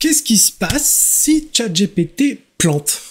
Qu'est-ce qui se passe si ChatGPT plante?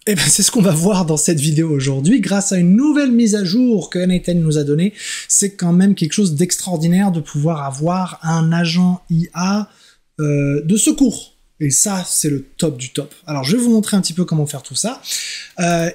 Eh ben, c'est ce qu'on va voir dans cette vidéo aujourd'hui. Grâce à une nouvelle mise à jour que N8N nous a donnée, c'est quand même quelque chose d'extraordinaire de pouvoir avoir un agent IA de secours. Et ça, c'est le top du top. Alors, je vais vous montrer un petit peu comment faire tout ça.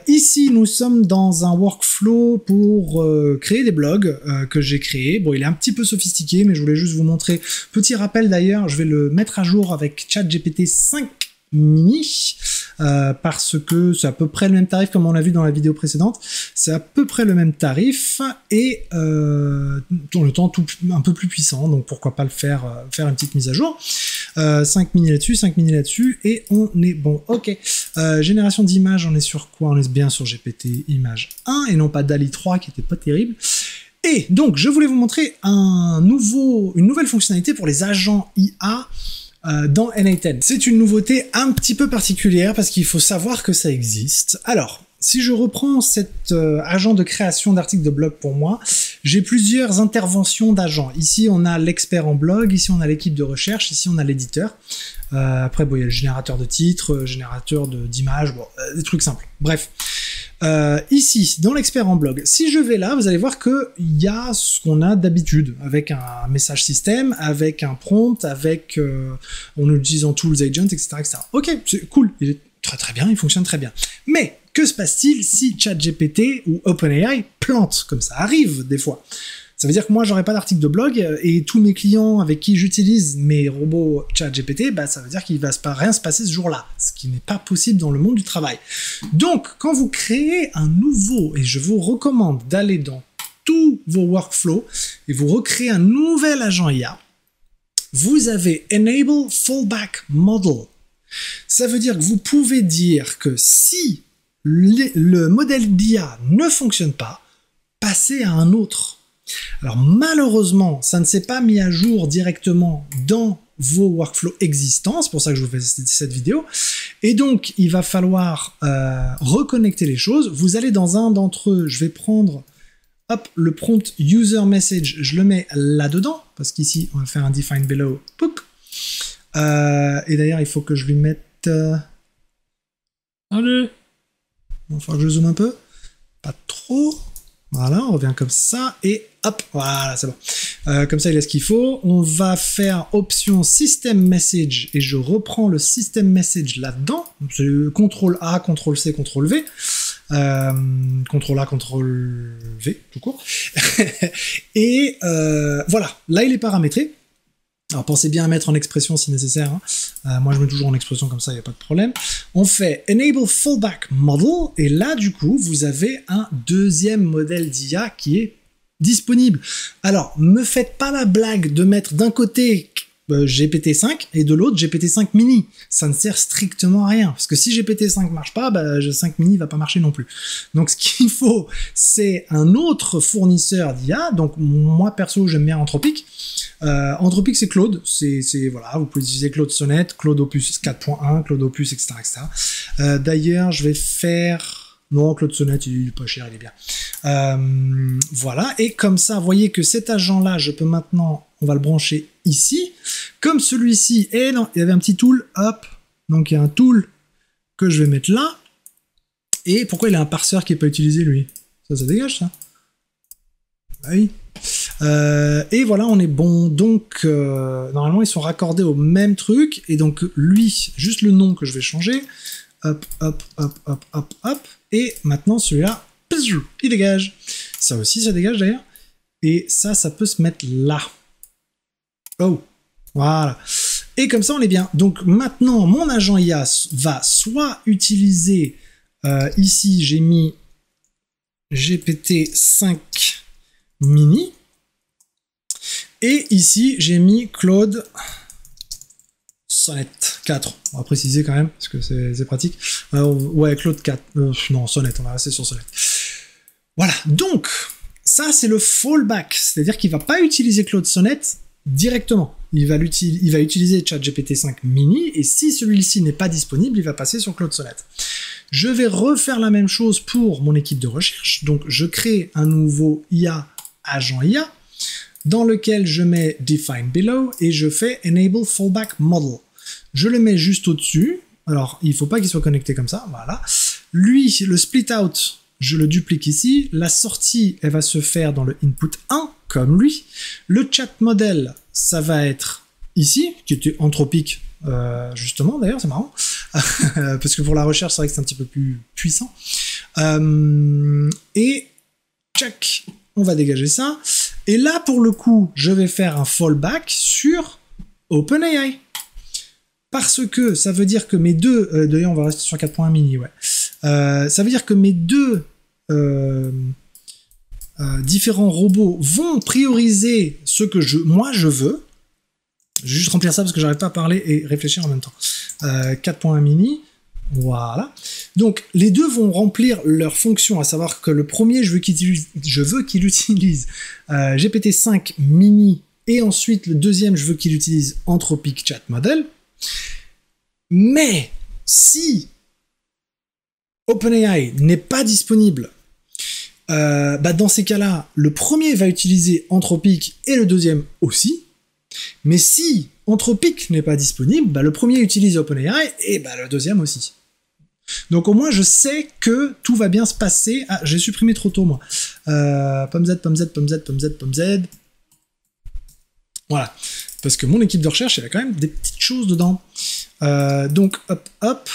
Ici, nous sommes dans un workflow pour créer des blogs que j'ai créés. Bon, il est un petit peu sophistiqué, mais je voulais juste vous montrer. Petit rappel d'ailleurs, je vais le mettre à jour avec ChatGPT 5 mini parce que c'est à peu près le même tarif comme on l'a vu dans la vidéo précédente. C'est à peu près le même tarif et dans le temps un peu plus puissant, donc pourquoi pas le faire une petite mise à jour. 5 mini là-dessus, 5 mini là-dessus et on est bon. Ok, génération d'images, on est sur quoi? On est bien sur GPT Image 1 et non pas DALL-E 3 qui était pas terrible. Et donc je voulais vous montrer une nouvelle fonctionnalité pour les agents IA dans N8N. C'est une nouveauté un petit peu particulière parce qu'il faut savoir que ça existe. Alors, si je reprends cet agent de création d'articles de blog pour moi, j'ai plusieurs interventions d'agents. Ici, on a l'expert en blog, ici, on a l'équipe de recherche, ici, on a l'éditeur. Après, bon, il y a le générateur de titres, générateur d'images, bon, des trucs simples. Bref. Ici, dans l'expert en blog, si je vais là, vous allez voir qu'il y a ce qu'on a d'habitude, avec un message système, avec un prompt, avec en utilisant tools, agents, etc., etc. Ok, c'est cool, il est très bien, il fonctionne très bien. Mais que se passe-t-il si ChatGPT ou OpenAI plante, comme ça arrive des fois? Ça veut dire que moi, j'aurai pas d'article de blog et tous mes clients avec qui j'utilise mes robots ChatGPT, bah, ça veut dire qu'il va rien se passer ce jour-là, ce qui n'est pas possible dans le monde du travail. Donc, quand vous créez un nouveau, et je vous recommande d'aller dans tous vos workflows et vous recréez un nouvel agent IA, vous avez Enable Fallback Model. Ça veut dire que vous pouvez dire que si le modèle d'IA ne fonctionne pas, passez à un autre. Alors malheureusement, ça ne s'est pas mis à jour directement dans vos workflows existants, c'est pour ça que je vous fais cette vidéo, et donc il va falloir reconnecter les choses. Vous allez dans un d'entre eux, je vais prendre hop, le prompt user message, je le mets là-dedans, parce qu'ici on va faire un define below, et d'ailleurs il faut que je lui mette... Allez, il va falloir que je zoome un peu, pas trop... Voilà, on revient comme ça, et hop, voilà, c'est bon. Comme ça, il a ce qu'il faut. On va faire option System Message, et je reprends le System Message là-dedans. C'est CTRL-A, CTRL-C, CTRL-V. CTRL-A, CTRL-V, tout court. Et voilà, là, il est paramétré. Alors pensez bien à mettre en expression si nécessaire, hein. Moi je mets toujours en expression comme ça, il n'y a pas de problème. On fait Enable Fallback Model, et là du coup vous avez un deuxième modèle d'IA qui est disponible. Alors, me faites pas la blague de mettre d'un côté GPT-5 et de l'autre GPT-5 mini. Ça ne sert strictement à rien. Parce que si GPT-5 marche pas, bah, 5 mini va pas marcher non plus. Donc ce qu'il faut, c'est un autre fournisseur d'IA. Donc moi perso, j'aime bien Anthropic. Anthropic, c'est Claude. Voilà, vous pouvez utiliser Claude Sonnet, Claude Opus 4.1, Claude Opus, etc. etc. D'ailleurs, je vais faire... Non, Claude Sonnet, il est pas cher, il est bien. Voilà, et comme ça, vous voyez que cet agent-là, je peux maintenant, on va le brancher ici. Comme celui-ci, et non, il y avait un petit tool, hop, donc il y a un tool que je vais mettre là. Et pourquoi il a un parseur qui n'est pas utilisé, lui? Ça dégage, ça? Ah oui. Et voilà, on est bon. Donc, normalement, ils sont raccordés au même truc. Et donc, lui, juste le nom que je vais changer. Hop, hop, hop, hop, hop, hop. Et maintenant, celui-là, il dégage. Ça aussi, ça dégage d'ailleurs. Et ça peut se mettre là. Oh, voilà. Et comme ça, on est bien. Donc maintenant, mon agent IA va soit utiliser, ici, j'ai mis GPT-5 mini. Et ici, j'ai mis Claude Sonnet 4. On va préciser quand même, parce que c'est pratique. Ouais, Claude 4. Non, Sonnet, on va rester sur Sonnet. Voilà, donc, ça, c'est le fallback. C'est-à-dire qu'il ne va pas utiliser Claude Sonnet directement. Il va utiliser ChatGPT 5 mini, et si celui-ci n'est pas disponible, il va passer sur Claude Sonnet. Je vais refaire la même chose pour mon équipe de recherche. Donc, je crée un nouveau IA, agent IA, dans lequel je mets Define Below, et je fais Enable Fallback Model. Je le mets juste au-dessus. Alors, il faut pas qu'il soit connecté comme ça, voilà. Lui, le split out, je le duplique ici. La sortie, elle va se faire dans le input 1, comme lui. Le chat model, ça va être ici, qui était anthropique, justement, d'ailleurs, c'est marrant. Parce que pour la recherche, c'est vrai que c'est un petit peu plus puissant. Et, tchac, on va dégager ça. Et là, pour le coup, je vais faire un fallback sur OpenAI. Parce que ça veut dire que mes deux... d'ailleurs, on va rester sur 4.1 mini, ouais. Ça veut dire que mes deux différents robots vont prioriser ce que moi je veux. Je vais juste remplir ça parce que j'arrive pas à parler et réfléchir en même temps. 4.1 mini, voilà. Donc, les deux vont remplir leur fonction, à savoir que le premier, je veux qu'il utilise GPT-5 mini, et ensuite, le deuxième, je veux qu'il utilise Anthropic Chat Model. Mais si OpenAI n'est pas disponible, dans ces cas-là, le premier va utiliser Anthropic et le deuxième aussi. Mais si Anthropic n'est pas disponible, le premier utilise OpenAI et le deuxième aussi. Donc au moins je sais que tout va bien se passer. Ah, j'ai supprimé trop tôt moi. Pomme Z, pomme Z, pomme Z, pomme Z, pomme Z. Voilà. Parce que mon équipe de recherche, elle a quand même des petites choses dedans. Donc, hop, hop,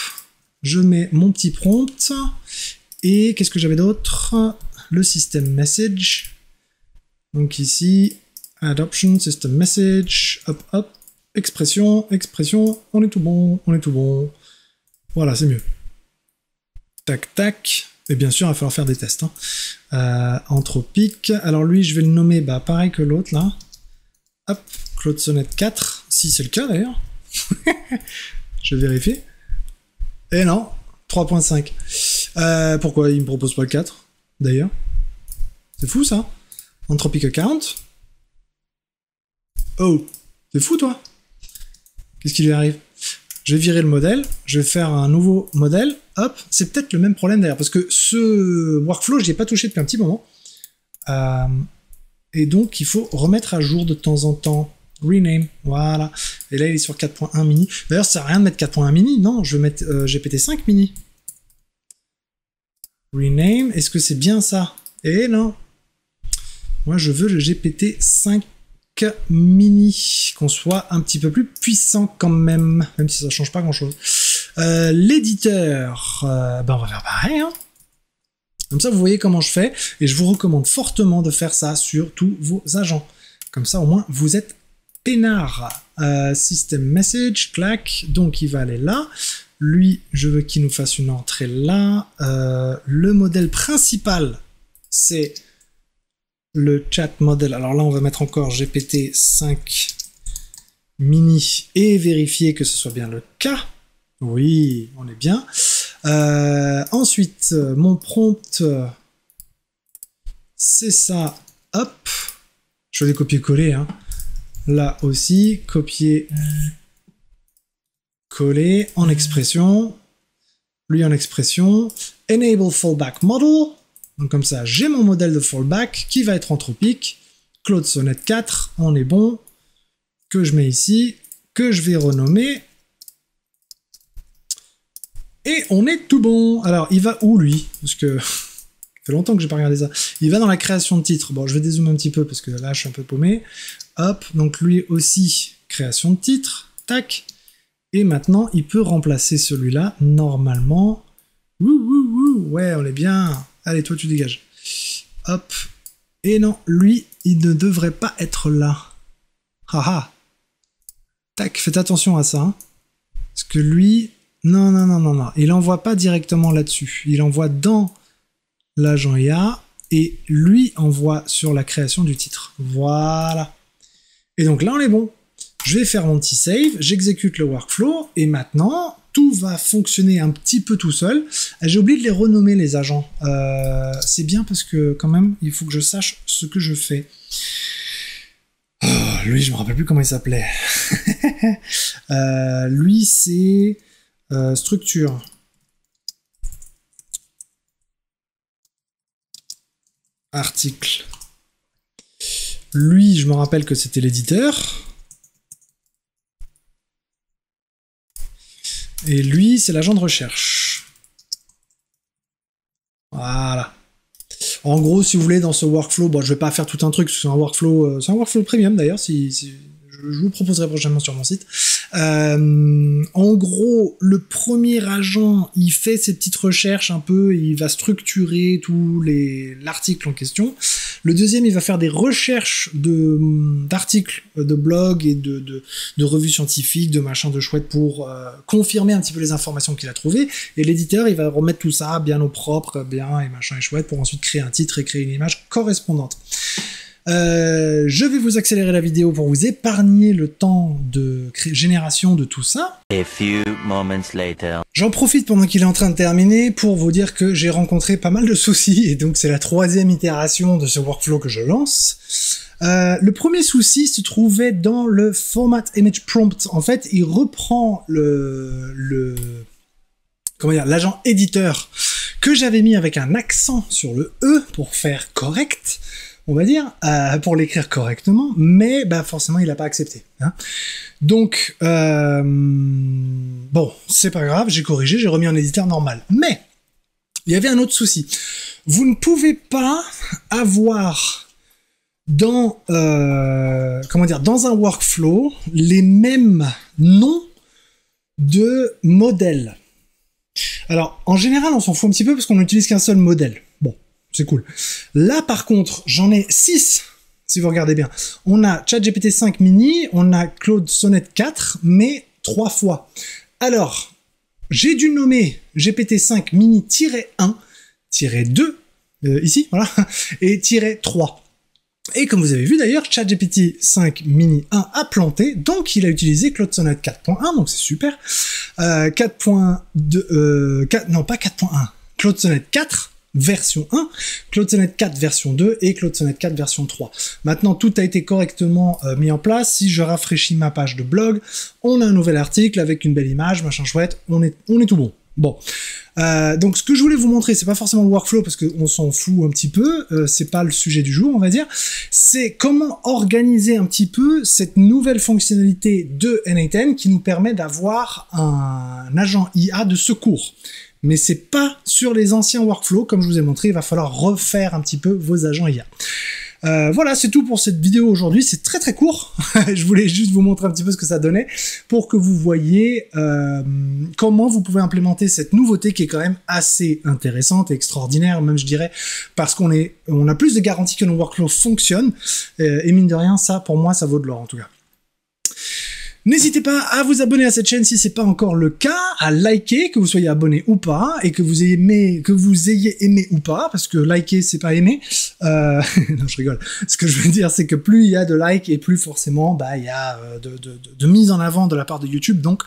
je mets mon petit prompt. Et qu'est-ce que j'avais d'autre? Le system message. Donc ici, adoption, system message, hop, hop, expression, expression, on est tout bon, on est tout bon. Voilà, c'est mieux. Tac, tac. Et bien sûr, il va falloir faire des tests. Anthropic. Alors lui, je vais le nommer pareil que l'autre, là. Hop, Claude Sonnet 4, si c'est le cas d'ailleurs. Je vais vérifier. Et non, 3.5. Pourquoi il me propose pas le 4, d'ailleurs? C'est fou ça. Anthropic Account. Oh, c'est fou toi. Qu'est-ce qui lui arrive? Je vais virer le modèle, je vais faire un nouveau modèle. Hop, c'est peut-être le même problème d'ailleurs, parce que ce workflow, je n'y ai pas touché depuis un petit moment. Et donc, il faut remettre à jour de temps en temps. Rename, voilà. Et là, il est sur 4.1 mini. D'ailleurs, ça sert à rien de mettre 4.1 mini. Non, je vais mettre GPT-5 mini. Rename, est-ce que c'est bien ça? Eh non. Moi, je veux le GPT-5 mini. Qu'on soit un petit peu plus puissant quand même. Même si ça change pas grand-chose. L'éditeur, on va faire pareil, hein. Comme ça, vous voyez comment je fais, et je vous recommande fortement de faire ça sur tous vos agents. Comme ça, au moins, vous êtes peinard. System message, clac, donc il va aller là. Lui, je veux qu'il nous fasse une entrée là. Le modèle principal, c'est le chat model. Alors là, on va mettre encore GPT-5 mini et vérifier que ce soit bien le cas. Oui, on est bien. Ensuite, mon prompt, c'est ça. Hop. Je vais les copier-coller. Hein. Là aussi, copier, coller en expression. Lui en expression. Enable fallback model. Donc comme ça, j'ai mon modèle de fallback qui va être anthropique. Claude Sonnet 4, on est bon. Que je mets ici, que je vais renommer. Et on est tout bon. Alors, il va où, lui? Parce que ça fait longtemps que j'ai pas regardé ça. Il va dans la création de titre. Bon, je vais dézoomer un petit peu parce que là, je suis un peu paumé. Hop, donc lui aussi, création de titre. Tac. Et maintenant, il peut remplacer celui-là, normalement. Ouais, on est bien. Allez, toi, tu dégages. Hop. Et non, lui, il ne devrait pas être là. Haha. Tac, faites attention à ça. Hein. Parce que lui... Non. Il n'envoie pas directement là-dessus. Il envoie dans l'agent IA et lui envoie sur la création du titre. Voilà. Et donc là, on est bon. Je vais faire mon petit save, j'exécute le workflow et maintenant, tout va fonctionner un petit peu tout seul. J'ai oublié de les renommer, les agents. C'est bien parce que quand même, il faut que je sache ce que je fais. Oh, lui, je me rappelle plus comment il s'appelait. Lui, c'est... structure. Article. Lui, je me rappelle que c'était l'éditeur. Et lui, c'est l'agent de recherche. Voilà. En gros, si vous voulez, dans ce workflow, bon, je vais pas faire tout un truc, c'est un workflow premium d'ailleurs, si je vous proposerai prochainement sur mon site. En gros, le premier agent, il fait ses petites recherches un peu, il va structurer l'article en question. Le deuxième, il va faire des recherches d'articles, de blogs et de revues scientifiques, de machins de chouette pour confirmer un petit peu les informations qu'il a trouvées. Et l'éditeur, il va remettre tout ça bien au propre, bien et machin et chouette pour ensuite créer un titre et créer une image correspondante. Je vais vous accélérer la vidéo pour vous épargner le temps de génération de tout ça. A few moments later. J'en profite pendant qu'il est en train de terminer pour vous dire que j'ai rencontré pas mal de soucis et donc c'est la 3e itération de ce workflow que je lance. Le premier souci se trouvait dans le format image prompt. En fait, il reprend l'agent éditeur que j'avais mis avec un accent sur le E pour faire correct, on va dire, pour l'écrire correctement, mais bah forcément il n'a pas accepté. Hein. Donc, bon, c'est pas grave, j'ai corrigé, j'ai remis un éditeur normal. Mais, il y avait un autre souci. Vous ne pouvez pas avoir dans un workflow les mêmes noms de modèles. Alors, en général, on s'en fout un petit peu parce qu'on n'utilise qu'un seul modèle. Bon, c'est cool. Là, par contre, j'en ai 6, si vous regardez bien. On a ChatGPT 5 mini, on a Claude Sonnet 4, mais 3 fois. Alors, j'ai dû nommer GPT-5 mini-1, -2, ici, voilà, et -3. Et comme vous avez vu d'ailleurs, ChatGPT 5 mini 1 a planté, donc il a utilisé Claude Sonnet 4.1, donc c'est super. 4.2, non pas 4.1, Claude Sonnet 4 version 1, Claude Sonnet 4 version 2 et Claude Sonnet 4 version 3. Maintenant, tout a été correctement mis en place. Si je rafraîchis ma page de blog, on a un nouvel article avec une belle image, machin chouette, on est tout bon. Bon, donc ce que je voulais vous montrer, c'est pas forcément le workflow parce qu'on s'en fout un petit peu, c'est pas le sujet du jour, on va dire, c'est comment organiser un petit peu cette nouvelle fonctionnalité de N8N qui nous permet d'avoir un agent IA de secours. Mais c'est pas sur les anciens workflows, comme je vous ai montré, il va falloir refaire un petit peu vos agents IA. Voilà, c'est tout pour cette vidéo aujourd'hui, c'est très très court, je voulais juste vous montrer un petit peu ce que ça donnait, pour que vous voyez comment vous pouvez implémenter cette nouveauté qui est quand même assez intéressante et extraordinaire, même je dirais, parce qu'on a plus de garanties que nos workflows fonctionnent, et mine de rien, ça pour moi ça vaut de l'or en tout cas. N'hésitez pas à vous abonner à cette chaîne si c'est pas encore le cas, à liker, que vous soyez abonné ou pas, et que vous ayez aimé ou pas, parce que liker c'est pas aimer. Non, je rigole. Ce que je veux dire, c'est que plus il y a de likes et plus forcément, bah, il y a de mise en avant de la part de YouTube. Donc,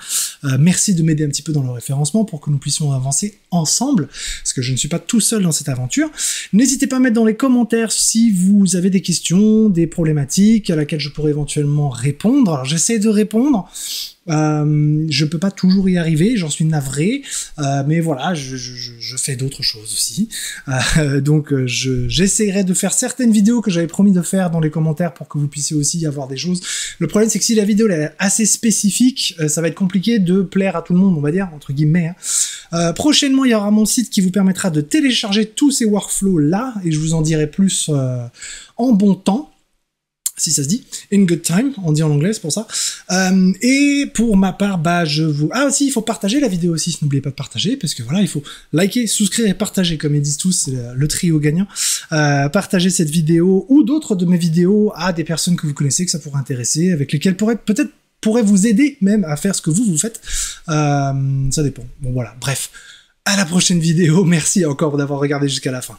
merci de m'aider un petit peu dans le référencement pour que nous puissions avancer ensemble, parce que je ne suis pas tout seul dans cette aventure. N'hésitez pas à mettre dans les commentaires si vous avez des questions, des problématiques à laquelle je pourrais éventuellement répondre. Alors, j'essaie de répondre. Je peux pas toujours y arriver, j'en suis navré, mais voilà, je fais d'autres choses aussi. Donc j'essaierai de faire certaines vidéos que j'avais promis de faire dans les commentaires pour que vous puissiez aussi avoir des choses. Le problème c'est que si la vidéo est assez spécifique, ça va être compliqué de plaire à tout le monde, on va dire, entre guillemets. Hein. Prochainement, il y aura mon site qui vous permettra de télécharger tous ces workflows là, et je vous en dirai plus en bon temps. Si ça se dit, in good time, on dit en anglais, c'est pour ça. Et pour ma part, bah ah aussi, il faut partager la vidéo aussi, n'oubliez pas de partager, parce que voilà, il faut liker, souscrire et partager, comme ils disent tous, c'est le trio gagnant. Partagez cette vidéo ou d'autres de mes vidéos à des personnes que vous connaissez, que ça pourrait intéresser, avec lesquelles peut-être pourrait vous aider même à faire ce que vous faites. Ça dépend. Bon voilà, bref. À la prochaine vidéo, merci encore d'avoir regardé jusqu'à la fin.